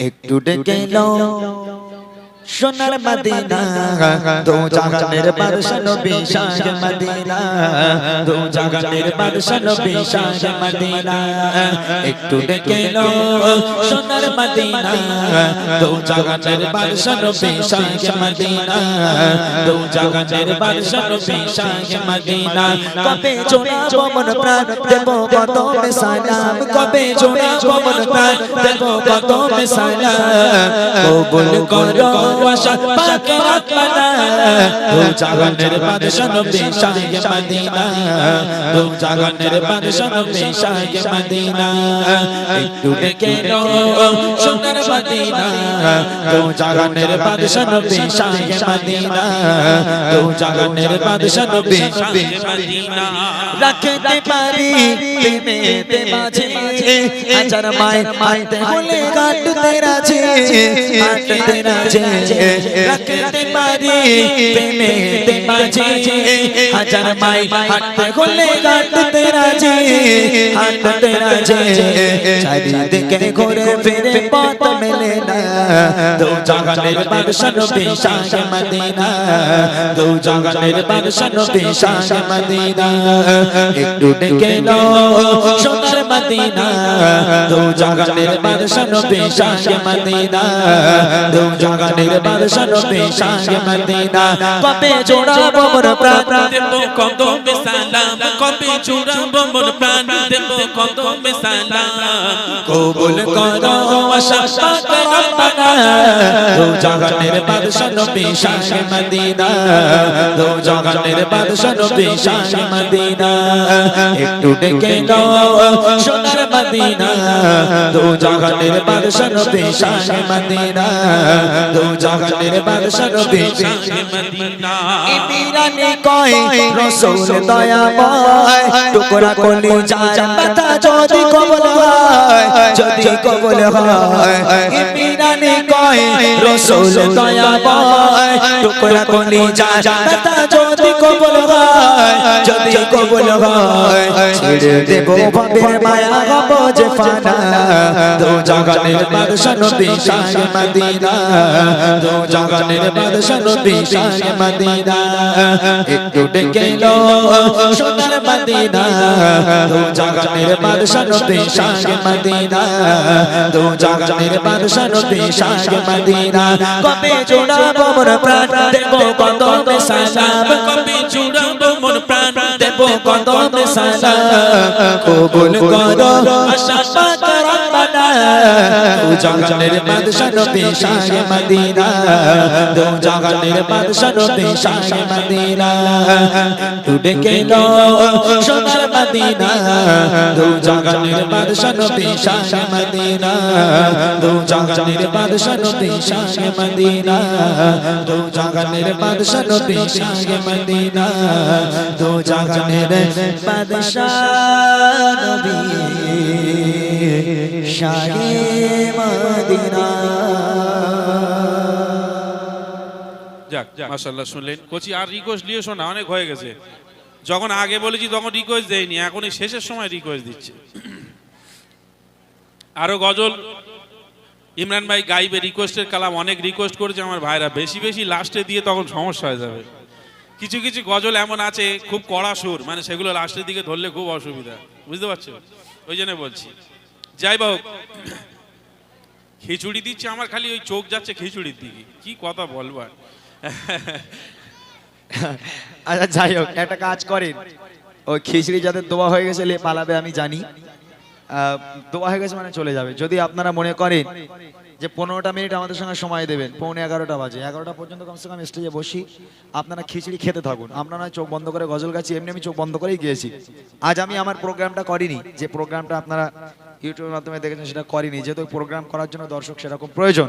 একটু ডেকে নাও সোনার মদিনা দো জাহানের বাদশা নবী শাহ মদিনা দো জাহানের বাদশা নবী শাহ মদিনা একটু ডেকে নাও সোনার মদিনা দো জাহানের বাদশা নবী শাহ মদিনা দো জাহানের বাদশা নবী শাহ মদিনা কবে জোড়াবো মন প্রাণ দেব কদমে সালাম কবে জোড়াবো মন প্রাণ দেব কদমে সালাম কবুল করো আশা পাকে রাখনা দো জাহানের বাদশা নবী শাহ মদিনা দো জাহানের বাদশা নবী শাহ মদিনা একটু ডেকে নাও সোনার মদিনা দো জাহানের বাদশা নবী শাহ মদিনা দো জাহানের বাদশা নবী শাহ মদিনা রাখতে পারি প্রেমেতে মাঝে হাজার মাইল মাইতে হলে কাটতে রাজে কাটতে রাজে রাখতে পারি প্রেমেতে মাঝে হাজার মাইল হাঁটতে হলে কাটতে রাজে হাঁটতে রাজে চারিদিকে ঘুরে ফিরে পথ মেলে না দো জাহানের বাদশা নবী শাহ মদিনা দো জাহানের বাদশা নবী শাহ মদিনা একটু ডেকে নাও সোনার মদিনা দো জাহানের বাদশা নবী শাহ মদিনা দো জাহানের বাদশা নবী শাহ মদিনা কবে জোড়াবো মন প্রাণ দেব কদমে সালাম কবে জোড়াবো মন প্রাণ দেব কদমে সালাম কবুল করো আশা পাকে রাখনা দো জাহানের বাদশা নবী শাহ মদিনা দো জাহানের বাদশা নবী শাহ মদিনা একটু ডেকে নাও সোনার মদিনা দো জাহানের বাদশা নবী শাহ মদিনা দো জাহানের বাদশা নবী শাহ মদিনা ইমিরানি কয় রাসূল দয়াময় টুকরা কলি যায় ব্যথা যদি কবুল হয় যদি কবুল হয় ইমিরানি কয় রাসূল দয়াময় টুকরা কলি যায় ব্যথা যদি কবুল হয় যদি কবুল হয় ছেড়ে দেব ভবের মায়া হব যে ফানা দো জাহানের বাদশা নবী শাহ মদিনা দো জাহানের বাদশা নবী শাহ মদিনা একটু ডেকে নাও সোনার মদিনা দো জাহানের বাদশা নবী শাহ মদিনা দো জাহানের বাদশা নবী শাহ মদিনা কবে জোড়াবো মন প্রাণ দেব কদমে সালাম কবে জোড়াবো মন প্রাণ দেব কদমে সালাম কবুল করো আশা পাকে রাখনা দো জাহানের বাদশা নবী শাহ মদিনা দো জাহানের বাদশা নবী শাহ মদিনা একটু ডেকে নাও সোনার মদিনা দো জাহানের বাদশা নবী শাহ মদিনা দো জাহানের বাদশা নবী শাহ মদিনা দো জাহানের বাদশা নবী শাহ মদিনা দো জাহানের বাদশা নবী শাহ মদিনা যাক মাশাআল্লাহ শুনলেন কোচি আর রিকোয়েস্ট নিয়ে শোনা অনেক হয়ে গেছে যখন আগে বলেছি তখন রিকোয়েস্ট দেয়নি এখন এই শেষের সময় রিকোয়েস্ট দিচ্ছে আরো গজল ইমরান ভাই গাইবে রিকোয়েস্টের কালাম অনেক রিকোয়েস্ট করেছে আমার ভাইরা বেশি বেশি লাস্টে দিয়ে তখন সমস্যা হয়ে যাবে কিছু কিছু গজল এমন আছে খুব কড়া সুর মানে সেগুলো লাস্টের দিকে ধরলে খুব অসুবিধা বুঝতে পারছো ওই জন্য বলছি যাই হোক খিচুড়ি দিচ্ছে আমার খালি ওই চোখ যাচ্ছে খিচুড়ির দিকে কি কথা বলবার আচ্ছা যাই হোক একটা কাজ করেন ওই খিচড়ি যাদের দোয়া হয়ে গেছে পালাবে আমি জানি দোয়া হয়ে গেছে মানে চলে যাবে যদি আপনারা মনে করেন যে 15টা মিনিট আমাদের সঙ্গে সময় দেবেন 11:15 বাজে 11টা পর্যন্ত কমসে কম স্টেজে বসি আপনারা খিচড়ি খেতে থাকুন আমরা না চোখ বন্ধ করে গজল গাছি এমনি আমি চোখ বন্ধ করেই গিয়েছি আজ আমি আমার প্রোগ্রামটা করিনি যে প্রোগ্রামটা আপনারা ইউটিউবের মাধ্যমে দেখেছেন সেটা করিনি যেহেতু প্রোগ্রাম করার জন্য দর্শক সেরকম প্রয়োজন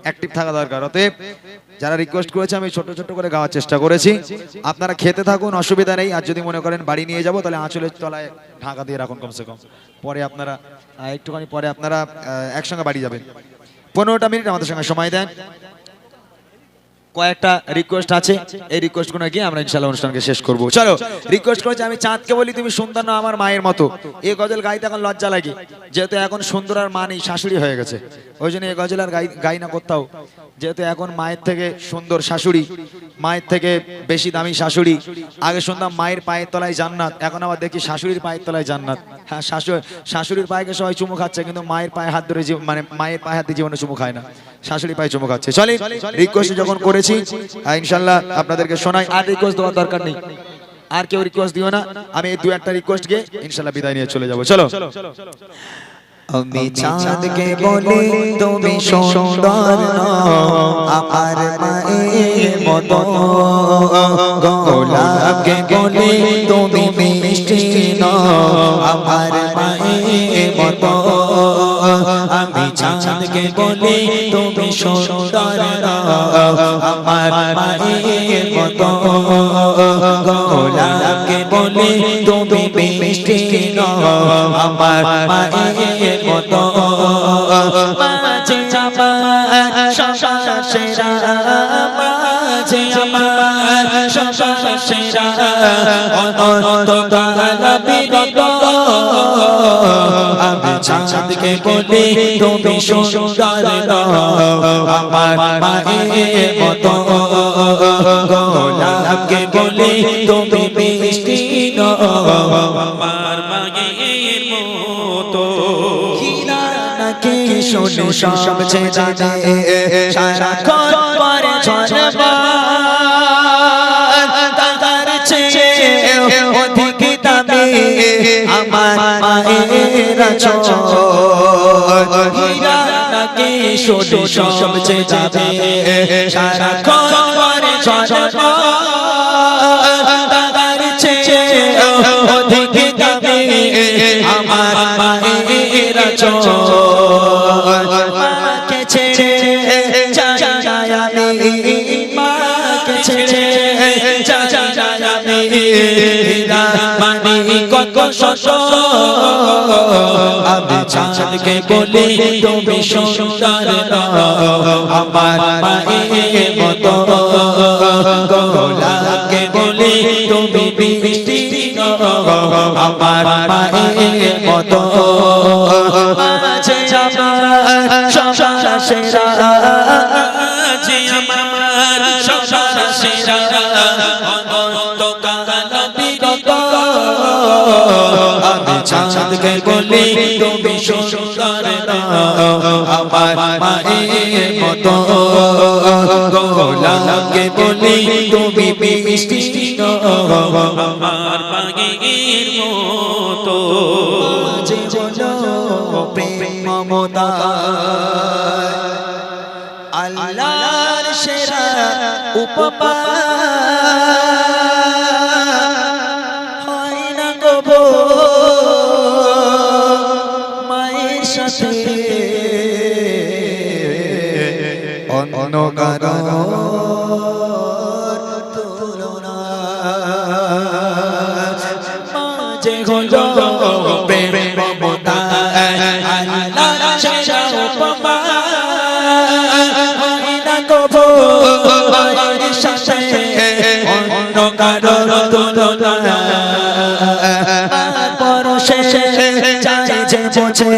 অ্যাক্টিভ থাকা দরকার অতএব যারা রিকোয়েস্ট করেছে আমি ছোট ছোট করে গাওয়ার চেষ্টা করেছি আপনারা খেতে থাকুন অসুবিধা নেই আর যদি মনে করেন বাড়ি নিয়ে যাব তাহলে আঁচলের তলায় ঢাকা দিয়ে রাখুন কমসে কম পরে আপনারা একটুখানি পরে আপনারা একসঙ্গে বাড়ি যাবেন 15টা মিনিট আমাদের সঙ্গে সময় দেন কয়েকটা রিকোয়েস্ট আছে, এই রিকোয়েস্ট গুলো গিয়ে আমরা ইনশাআল্লাহ অনুষ্ঠানকে শেষ করব। চলো, রিকোয়েস্ট করেছে আমি চাঁদকে বলি তুমি সুন্দর না আমার মায়ের মতো। এই গজল গাইতে এখন লজ্জা লাগে, যেহেতু এখন সুন্দর আর মা নেই, শাশুড়ি হয়ে গেছে, ওই জন্য এই গজল আর গাই না করতাও। যেহেতু এখন মায়ের থেকে সুন্দর শাশুড়ি, মায়ের থেকে বেশি দামি শাশুড়ি। আগে শুনতাম মায়ের পায়ের তলায় জান্নাত, এখন আবার দেখি শাশুড়ির পায়ের তলায় জান্নাত। হ্যাঁ, শাশুড়ির পায়েকে সবাই চুমু খাচ্ছে, কিন্তু মায়ের পায়ে হাত ধরে মানে মায়ের পায়ে হাত দিয়ে জীবনে চুমু খায় না, শাশুড়ি পায়ে চুমু খাচ্ছে। চলে, রিকোয়েস্ট যখন করেছি ইনশাআল্লাহ আপনাদেরকে শোনাই, আর রিকোয়েস্ট দেওয়ার দরকার নেই, আর কেউ রিকোয়েস্ট দিও না, আমি এই দু একটা রিকোয়েস্ট গিয়ে ইনশাআল্লাহ বিদায় নিয়ে চলে যাবো। চলো। আমি চাঁদকে বলি তুমি সুন্দর আমার মায়ের মতো, গোলাপকে বলি তুমি মিষ্টি আমার মায়ের মতো। আমি চাঁদকে বলি তুমি সুন্দর আমার মায়ের মতো, গোলাপকে বলি তুমি মিষ্টি আমার মায়ের মতো। মাঝে আমার সশাসেরা, মাঝে আমার সশাসেরা অনন্ত কাল বিরত। আমি চাঁদকে বলি তুমি সুন্দর আমার মায়ের মতো, গোলাপকে বলি তুমি মিষ্টি আমার মায়ের মতো। কি শোনে সব জানে সারাক্ষণ পরে ছড়বার, তার চেয়ে অধিক দামি আমার মায়ের চোখ। হীরা নাকি শোনে সব জানে সারাক্ষণ পরে ছড়বার, তার চেয়ে অধিক দামি আমার মায়ের চোখ। মাকে ছেড়ে যাই আমি, মাকে ছেড়ে যাই আমি, মানে কত শত। আমি চাঁদকে বলি তুমি সুন্দর আমার মায়ের মতো, গোলাপকে বলি তুমি মিষ্টি আমার মায়ের মতো। মাঝে আমার সশাসেরা, মাঝে আমার সশাসেরা অনন্ত কাল বিরত। আমি চাঁদকে বলি তুমি সুন্দর আমার মায়ের মতো, গোলাপকে বলি তুমি মিষ্টি আমার মায়ের মতো। যে হলো প্রেম মমতা আল্লাহর সেরা উপমা, হয় না গো মায়ের সাথে অন্য কারো তুলনা। মাঝে হলো প্রেম মমতা আল্লাহর সেরা উপমা, হয় না গো মায়ের সাথে অন্য কারো তুলনা। পরশে যায় যে মুছে,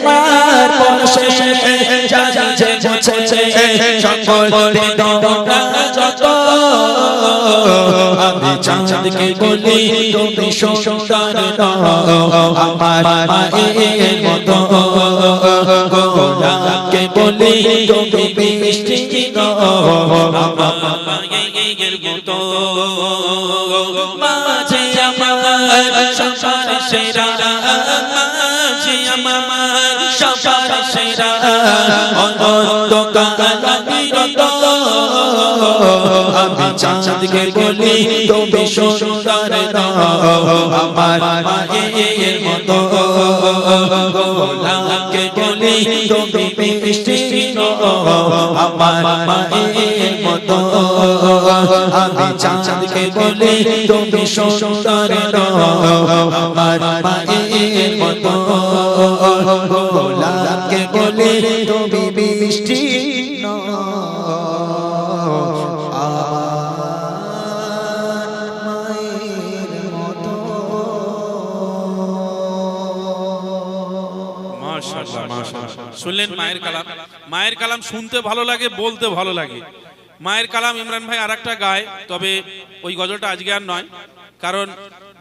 মার পরশে যায় যে মুছে সকল বেদনা যত। আমি চাঁদকে বলি তুমি সুন্দর আমার মায়ের মতো, গোলাপকে বলি তুমি মিষ্টি আমার মায়ের মতো। মাঝে আমার সশাসেরা, মাঝে আমার সশাসেরা অনন্ত কাল বিরত। আমি চাঁদকে বলি তুমি সুন্দর আমার মায়ের মতো, গোলাপকে বলি তুমি মিষ্টি আমার মায়ের মতো। আমি চাঁদকে বলি তুমি সুন্দর আমার মায়ের মতো, গোলাপকে বলি তুমি মিষ্টি শুনলেন মায়ের কালাম। মায়ের কালাম শুনতে ভালো লাগে, বলতে ভালো লাগে। মায়ের কালাম ইমরান ভাই আর একটা গায়, তবে ওই গজলটা আজকে আর নয়। কারণ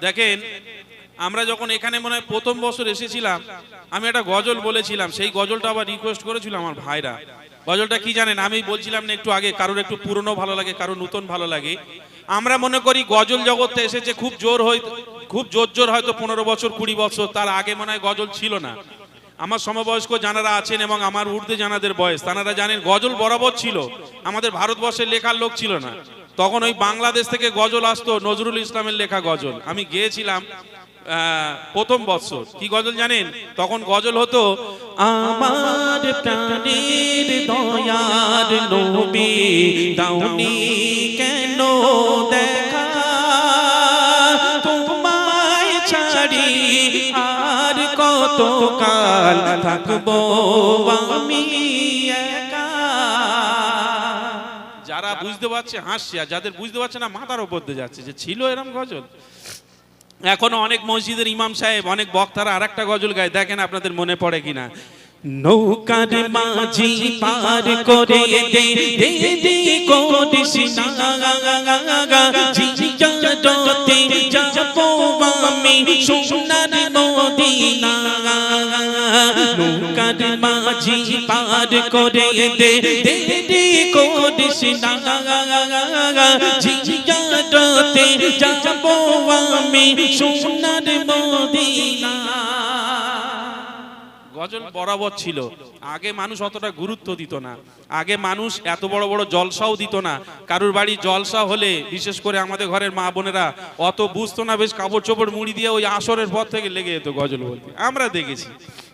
দেখেন, আমরা যখন এখানে মনে হয় প্রথম বছর এসেছিলাম, আমি একটা গজল বলেছিলাম, সেই গজলটা আবার রিকোয়েস্ট করেছিল আমার ভাইরা। গজলটা কি জানেন? আমি বলছিলাম না একটু আগে, কারোর একটু পুরনো ভালো লাগে, কারোর নতুন ভালো লাগে। আমরা মনে করি গজল জগতে এসেছে খুব জোর হয়তো 15 বছর 20 বছর, তার আগে মনে হয় গজল ছিল না। আমার সমবয়স্ক যারা আছেন এবং আমার ঊর্ধ্বে যাদের বয়স, তারা জানেন গজল বরাবর ছিল, আমাদের ভারতবর্ষের লেখার লোক ছিল না। তখন ওই বাংলাদেশ থেকে গজল আসতো, নজরুল ইসলামের লেখা গজল। আমি গেয়েছিলাম প্রথম বছর। কি গজল জানেন? তখন গজল হতো, আমার প্রাণের দয়ার নবী দাওনি কেন দেখা, তোমায় ছাড়ি আর কত কাল থাকবো আমি একা। যারা বুঝতে পারছে হাসছে, আর যাদের বুঝতে পারছে না মাথার উপর দিয়ে যাচ্ছে যে ছিল এরকম গজল। এখনো অনেক মসজিদের ইমাম সাহেব, অনেক বক্তারা আরেকটা গজল গায়, দেখেন আপনাদের মনে পড়ে কিনা। নৌকার মাঝি পার করে দে দে কোটিস না, জিয়ারতে যাবো আমি সোনার মদিনা। নৌকার মাঝি পার করে দে দে কোটিস না, জিয়ারতে যাবো আমি সোনার মদিনা। গজল বরাবর ছিল। আগে মানুষ অতটা গুরুত্ব দিত না, আগে মানুষ এত বড় বড় জলসাও দিত না। কারুর বাড়ি জলসা হলে, বিশেষ করে আমাদের ঘরের মা বোনেরা অত বুঝতো না, বেশ কাপড় চোপড় মুড়ি দিয়ে ওই আসরের পর থেকে লেগে যেত গজল বলতে, আমরা দেখেছি।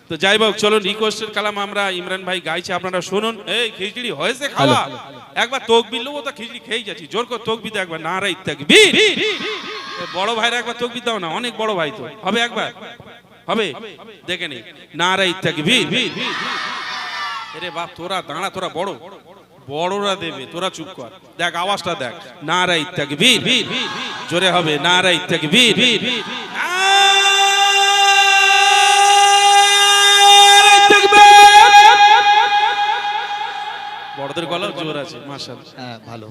তো যাই হোক, চলুন রিকোয়েস্টের কালাম আমরা ইমরান ভাই গাইছে, আপনারা শুনুন। এই খিচড়ি হয়েছে খাওয়া? একবার তকবির লোবো তো, খিচড়ি খেয়ে যাচ্ছি, জোর করে তকবির দাও একবার, নারায়ে তাকবীর। বড় ভাইরা একবার তকবির দাও না, অনেক বড় ভাই তো হবে, একবার হবে, দেখে নি, নারায়ে তাকবীর। আরে বাপ, তোরা দাঁড়া, তোরা বড়রা দেবে, তোরা চুপ কর। দেখ আওয়াজটা দেখ, নারায়ে তাকবীর, জোরে হবে, নারায়ে তাকবীর। বড়দের গলাও জোর আছে, মাশাআল্লাহ। হ্যাঁ, ভালো।